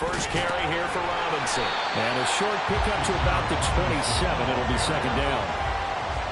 first carry here for Robinson. And a short pickup to about the 27. It'll be second down.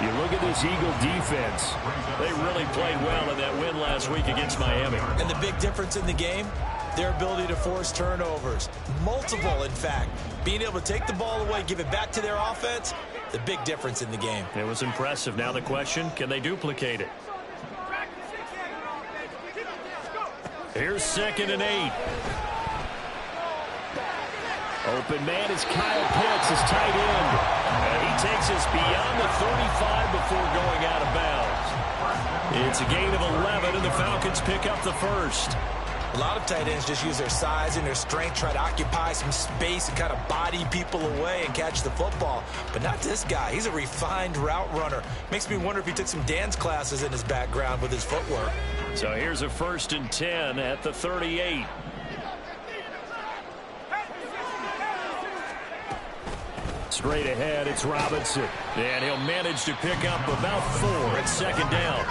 You look at this Eagle defense. They really played well in that win last week against Miami. And the big difference in the game, their ability to force turnovers. Multiple, in fact. Being able to take the ball away, give it back to their offense, the big difference in the game. It was impressive. Now the question, can they duplicate it? Here's 2nd and 8. Open man is Kyle Pitts, his tight end. And he takes us beyond the 35 before going out of bounds. It's a gain of 11, and the Falcons pick up the first. A lot of tight ends just use their size and their strength, try to occupy some space and kind of body people away and catch the football. But not this guy. He's a refined route runner. Makes me wonder if he took some dance classes in his background with his footwork. So here's a 1st and 10 at the 38. Straight ahead, it's Robinson. And he'll manage to pick up about 4 at 2nd down.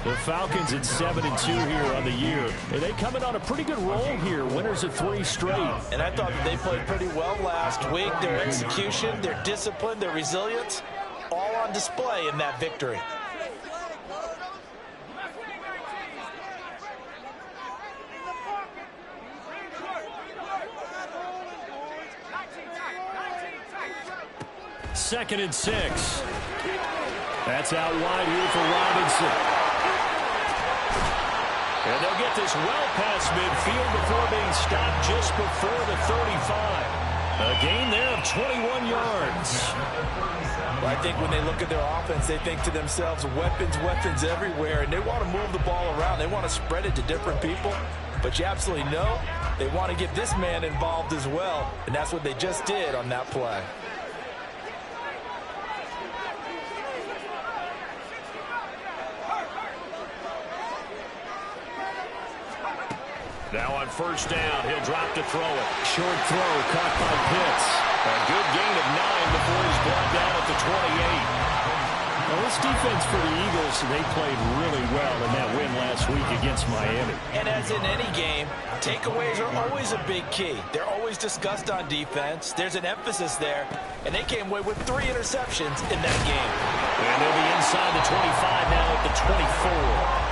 The Falcons at 7-2 here on the year. And they come in on a pretty good roll here. Winners of 3 straight. And I thought that they played pretty well last week. Their execution, their discipline, their resilience, all on display in that victory. Second and 6. That's out wide here for Robinson. And they'll get this well past midfield before being stopped just before the 35. A gain there of 21 yards. Well, I think when they look at their offense, they think to themselves, weapons, weapons everywhere, and they want to move the ball around. They want to spread it to different people. But you absolutely know they want to get this man involved as well, and that's what they just did on that play. Now on 1st down, he'll drop to throw it. Short throw caught by Pitts. A good gain of 9 before he's brought down at the 28. Well, this defense for the Eagles, they played really well in that win last week against Miami. And as in any game, takeaways are always a big key. They're always discussed on defense. There's an emphasis there, and they came away with 3 interceptions in that game. And they'll be inside the 25 now at the 24.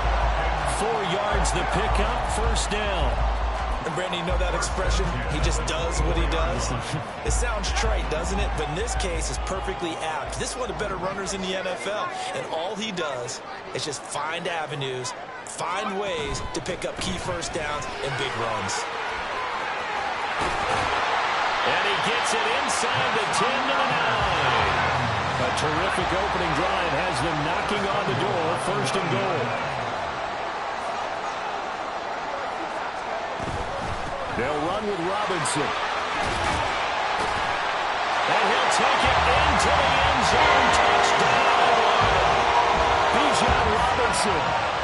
4 yards the pickup, 1st down. And Brandon, you know that expression? He just does what he does. It sounds trite, doesn't it? But in this case, it's perfectly apt. This is one of the better runners in the NFL. And all he does is just find avenues, find ways to pick up key 1st downs and big runs. And he gets it inside the 10 to the 9. A terrific opening drive has them knocking on the door, 1st and goal. They'll run with Robinson. And he'll take it into the end zone. Touchdown! Bijan Robinson,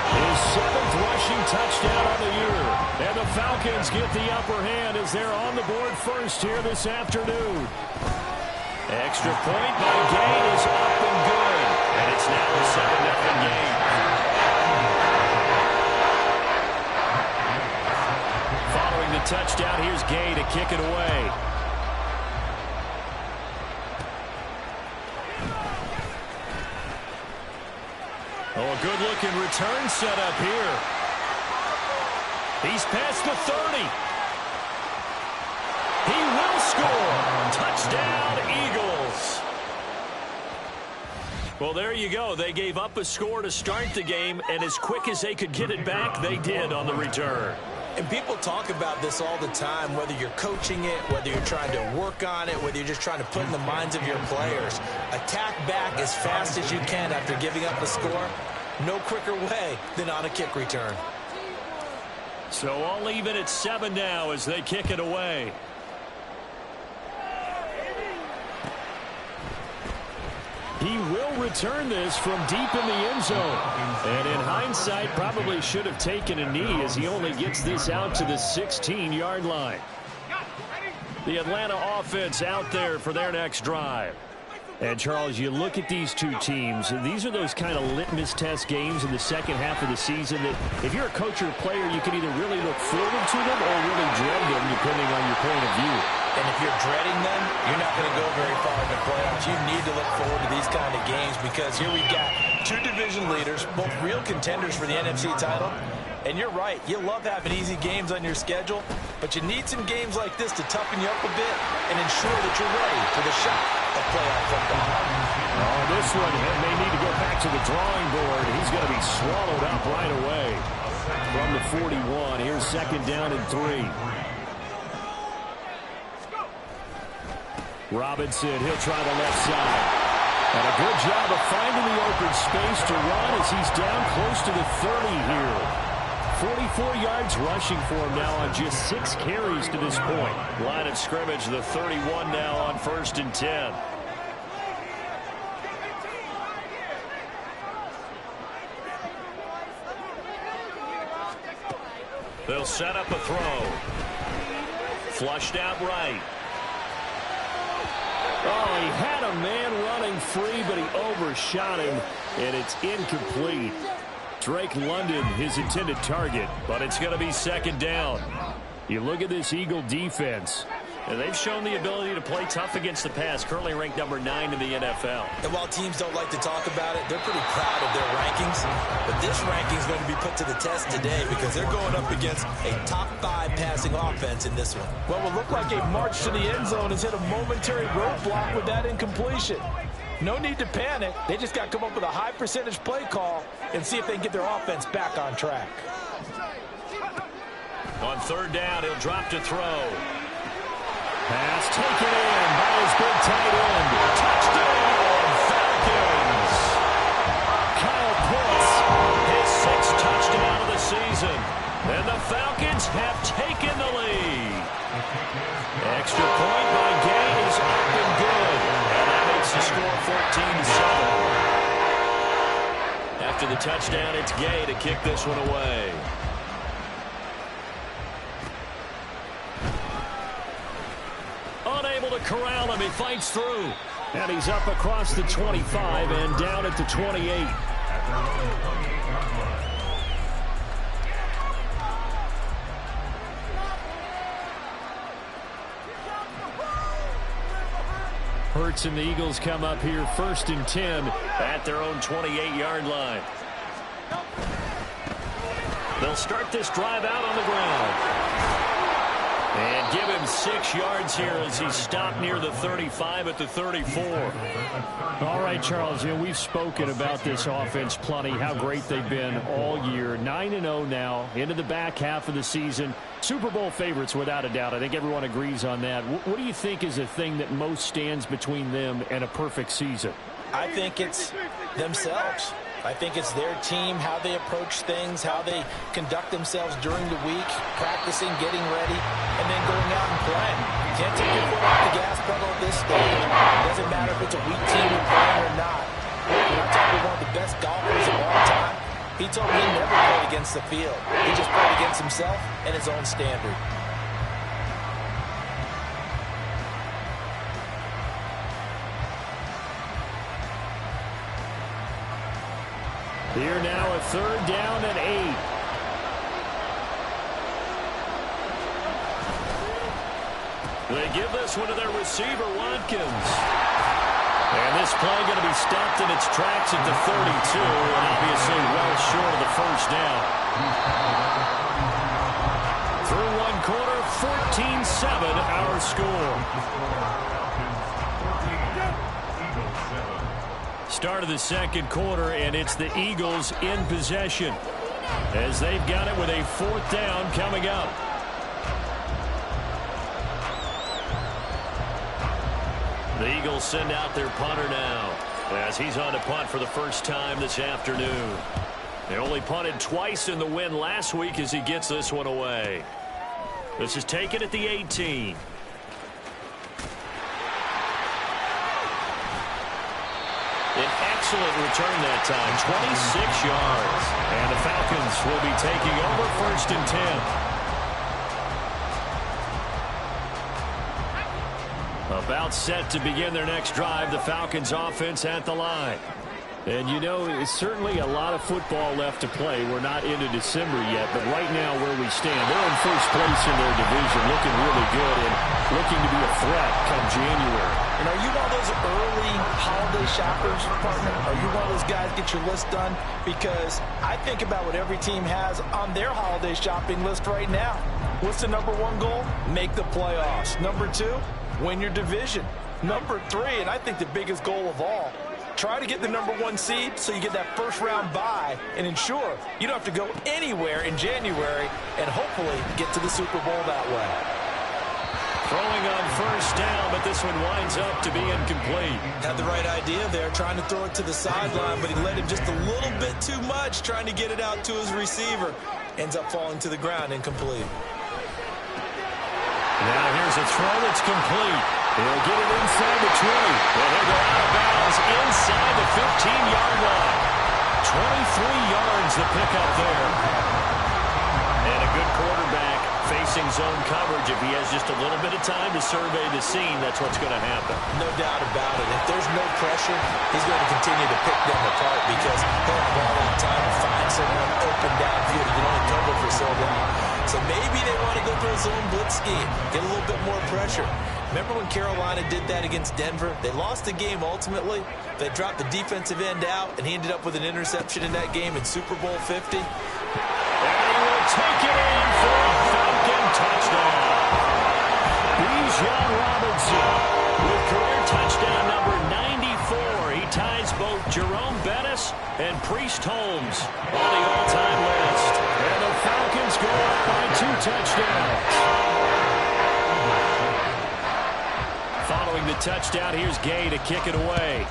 his 7th rushing touchdown on the year. And the Falcons get the upper hand as they're on the board first here this afternoon. Extra point by Gay is up and good. And it's now a 7-0 game. Following the touchdown, here's Gay to kick it away. Oh, a good-looking return set up here. He's past the 30. He will score. Touchdown, Eagles. Well, there you go. They gave up a score to start the game, and as quick as they could get it back, they did on the return. And people talk about this all the time, whether you're coaching it, whether you're trying to work on it, whether you're just trying to put in the minds of your players. Attack back as fast as you can after giving up a score. No quicker way than on a kick return. So all even at 7 now as they kick it away. He will return this from deep in the end zone. And in hindsight, probably should have taken a knee as he only gets this out to the 16-yard line. The Atlanta offense out there for their next drive. And, Charles, you look at these two teams, these are those kind of litmus test games in the second half of the season that if you're a coach or a player, you can either really look forward to them or really dread them, depending on your point of view. And if you're dreading them, you're not going to go very far in the playoffs. You need to look forward to these kind of games because here we've got two division leaders, both real contenders for the NFC title. And you're right, you love having easy games on your schedule, but you need some games like this to toughen you up a bit and ensure that you're ready for the shot of playoff football. Oh, this one may need to go back to the drawing board. He's going to be swallowed up right away from the 41. Here's second down and 3. Robinson, he'll try the left side. And a good job of finding the open space to run as he's down close to the 30 here. 44 yards rushing for him now on just 6 carries to this point. Line of scrimmage, the 31 now on 1st and 10. They'll set up a throw. Flushed out right. Oh, he had a man running free, but he overshot him, and it's incomplete. Drake London, his intended target, but it's going to be second down. You look at this Eagle defense. And they've shown the ability to play tough against the pass, currently ranked number 9 in the NFL. And while teams don't like to talk about it, they're pretty proud of their rankings. But this ranking is going to be put to the test today because they're going up against a top 5 passing offense in this one. What will look like a march to the end zone has hit a momentary roadblock with that incompletion. No need to panic. They just got to come up with a high percentage play call and see if they can get their offense back on track. On third down, he'll drop to throw. Pass taken in by his big tight end. Touchdown, Falcons. Kyle Pitts, his 6th touchdown of the season. And the Falcons have taken the lead. Extra point by Gay is up and good. And that makes the score 14-7. After the touchdown, it's Gay to kick this one away. Unable to corral him. He fights through. And he's up across the 25 and down at the 28. Hurts and the Eagles come up here 1st and 10 at their own 28-yard line. They'll start this drive out on the ground. And give him 6 yards here as he's stopped near the 35 at the 34. All right, Charles, we've spoken about this offense plenty, how great they've been all year. 9-0 now, into the back half of the season. Super Bowl favorites, without a doubt. I think everyone agrees on that. What do you think is the thing that most stands between them and a perfect season? I think it's themselves. I think it's their team, how they approach things, how they conduct themselves during the week, practicing, getting ready, and then going out and playing. You can't take your foot off the gas pedal at this stage. It doesn't matter if it's a weak team you're playing or not. When I talk about one of the best golfers of all time, he told me he never played against the field. He just played against himself and his own standard. Here now a third down and 8. They give this one to their receiver, Watkins. And this play going to be stopped in its tracks at the 32, and obviously well short of the first down. Through one quarter, 14-7 our score. Start of the second quarter, and it's the Eagles in possession as they've got it with a 4th down coming up. The Eagles send out their punter now as he's on to punt for the first time this afternoon. They only punted twice in the win last week as he gets this one away. This is taken at the 18. An excellent return that time, 26 yards. And the Falcons will be taking over 1st and 10. A About set to begin their next drive, the Falcons offense at the line. And, you know, it's certainly a lot of football left to play. We're not into December yet, but right now where we stand, they're in first place in their division, looking really good and looking to be a threat come January. And are you one of those early holiday shoppers, partner? Are you one of those guys get your list done? Because I think about what every team has on their holiday shopping list right now. What's the #1 goal? Make the playoffs. #2, win your division. #3, and I think the biggest goal of all, try to get the #1 seed so you get that first-round bye and ensure you don't have to go anywhere in January and hopefully get to the Super Bowl that way. Throwing on first down, but this one winds up to be incomplete. Had the right idea there, trying to throw it to the sideline, but he led him just a little bit too much, trying to get it out to his receiver. Ends up falling to the ground, incomplete. Now here's a throw that's complete. He'll get it inside the 20. And he'll go out of bounds inside the 15-yard line. 23 yards the pickup there. And a good quarterback facing zone coverage. If he has just a little bit of time to survey the scene, that's what's going to happen. No doubt about it. If there's no pressure, he's going to continue to pick them apart because he'll have all the time to find someone open downfield. You can only cover for so long. So maybe they want to go for a zone blitz scheme, get a little bit more pressure. Remember when Carolina did that against Denver? They lost the game ultimately. They dropped the defensive end out, and he ended up with an interception in that game in Super Bowl 50. And he will take it in for a Falcon touchdown. Bijan Robinson with career touchdown number 94. He ties both Jerome Bettis and Priest Holmes on the all-time list. And the Falcons go up by 2 touchdowns. Following the touchdown, here's Gay to kick it away.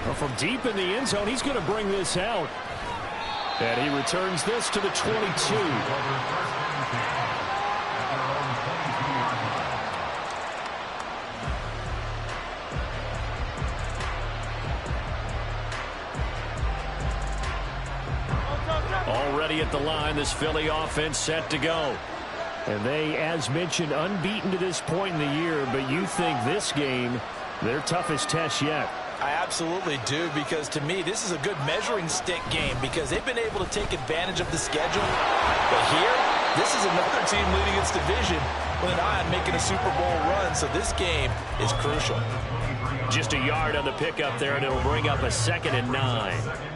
Well, from deep in the end zone, he's going to bring this out. And he returns this to the 22. Already at the line, this Philly offense set to go. And they, as mentioned, unbeaten to this point in the year, but you think this game, their toughest test yet. I absolutely do, because to me, this is a good measuring stick game because they've been able to take advantage of the schedule. But here, this is another team leading its division with an eye on making a Super Bowl run, so this game is crucial. Just a yard on the pickup there, and it'll bring up a 2nd and 9.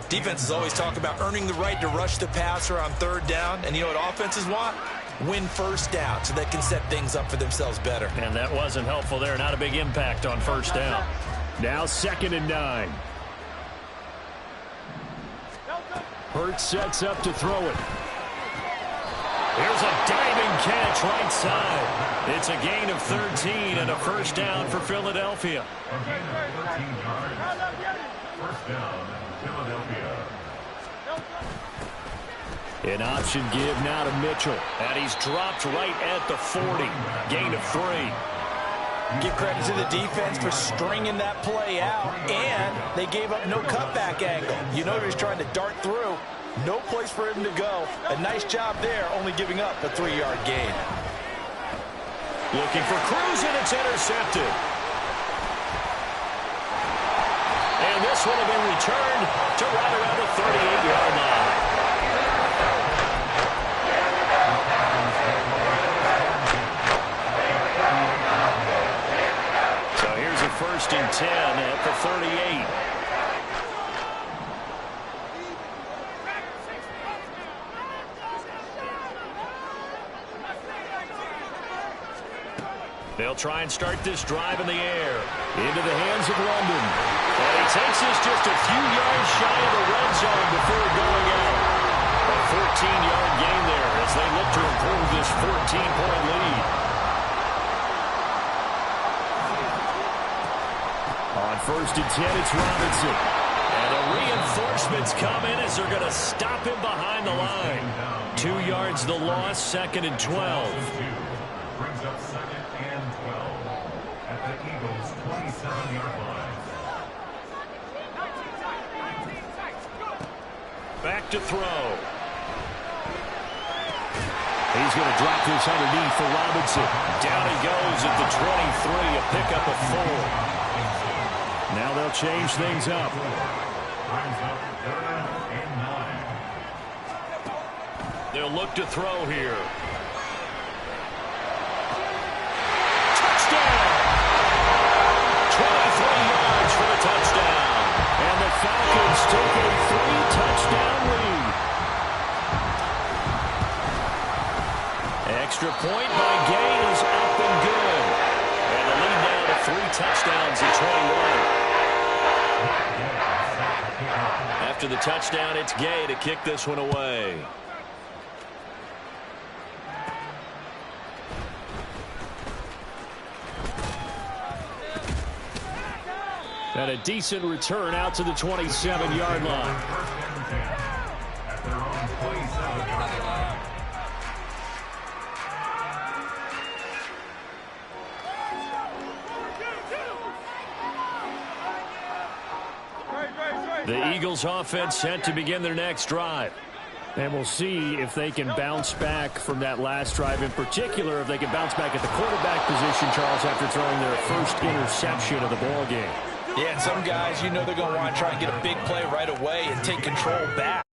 Defenses always talk about earning the right to rush the passer on 3rd down, and you know what offenses want? Win first down so they can set things up for themselves better. And that wasn't helpful there. Not a big impact on 1st down. Now 2nd and 9. Hurts sets up to throw it. Here's a diving catch right side. It's a gain of 13 and a 1st down for Philadelphia. First down, Philadelphia. An option give now to Mitchell. And he's dropped right at the 40. Gain of 3. Give credit to the defense for stringing that play out, and they gave up no cutback angle. You know he was trying to dart through. No place for him to go. A nice job there, only giving up a 3-yard gain. Looking for Cruz, and it's intercepted. And this one will be returned to right around the 38-yard line. So here's a 1st and 10 at the 38. They'll try and start this drive in the air. Into the hands of London. And he takes this just a few yards shy of the red zone before going out. A 14-yard gain there as they look to improve this 14-point lead. On 1st and 10, it's Robinson. And the reinforcements come in as they're going to stop him behind the line. 2 yards the loss, 2nd and 12. Brings up 2nd and 12 at the Eagles' 27-yard line. Back to throw. He He's going to drop this underneath for Robinson. Down he goes at the 23, a pickup of 4. Now they'll change things up. They'll look to throw here. Touchdown! 23 yards for the touchdown. And the Falcons take a 3-touchdown lead. Extra point by Gay is up and good. And the lead now to 3 touchdowns at 21. After the touchdown, it's Gay to kick this one away. And a decent return out to the 27-yard line. The Eagles offense set to begin their next drive. And we'll see if they can bounce back from that last drive. In particular, if they can bounce back at the quarterback position, Charles, after throwing their first interception of the ball game. Yeah, and some guys, you know they're going to want to try and get a big play right away and take control back.